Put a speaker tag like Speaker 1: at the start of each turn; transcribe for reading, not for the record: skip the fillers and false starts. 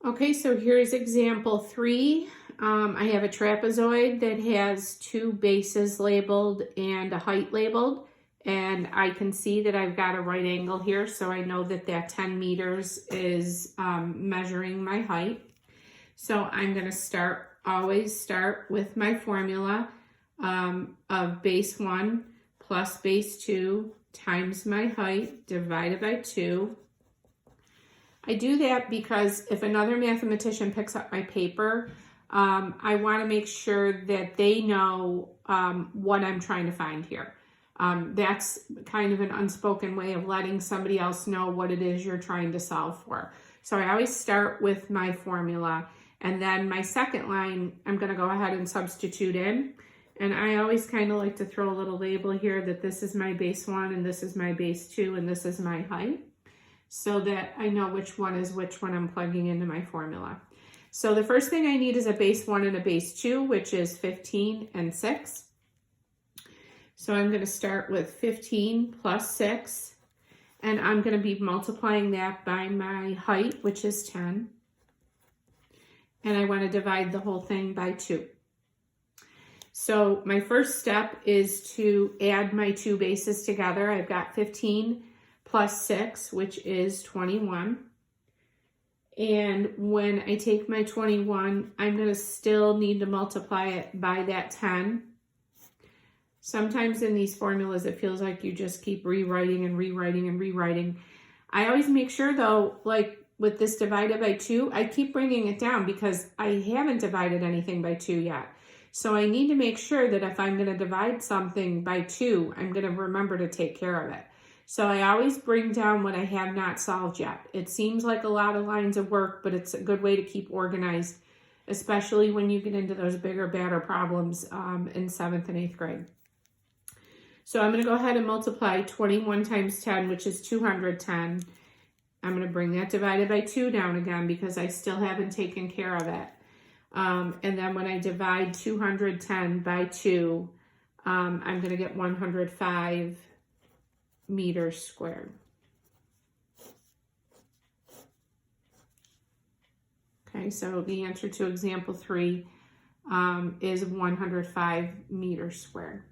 Speaker 1: Okay, so here's example 3. I have a trapezoid that has 2 bases labeled and a height labeled, and I can see that I've got a right angle here, so I know that that 10 meters is measuring my height. So I'm going to always start with my formula of base 1 plus base 2 times my height divided by 2. I do that because if another mathematician picks up my paper, I want to make sure that they know what I'm trying to find here. That's kind of an unspoken way of letting somebody else know what it is you're trying to solve for. So I always start with my formula, and then my second line, I'm going to go ahead and substitute in. And I always kind of like to throw a little label here that this is my base 1 and this is my base 2 and this is my height, so that I know which one is which when I'm plugging into my formula. So the first thing I need is a base 1 and a base 2, which is 15 and 6. So I'm going to start with 15 plus 6, and I'm going to be multiplying that by my height, which is 10. And I want to divide the whole thing by 2. So my first step is to add my 2 bases together. I've got 15 plus 6, which is 21. And when I take my 21, I'm going to still need to multiply it by that 10. Sometimes in these formulas, it feels like you just keep rewriting and rewriting and rewriting. I always make sure, though, like with this divided by 2, I keep bringing it down because I haven't divided anything by 2 yet. So I need to make sure that if I'm going to divide something by 2, I'm going to remember to take care of it. So I always bring down what I have not solved yet. It seems like a lot of lines of work, but it's a good way to keep organized, especially when you get into those bigger, badder problems in 7th and 8th grade. So I'm going to go ahead and multiply 21 times 10, which is 210. I'm going to bring that divided by 2 down again because I still haven't taken care of it. And then when I divide 210 by 2, I'm going to get 105 meters squared. Okay, so the answer to example 3 is 105 meters squared.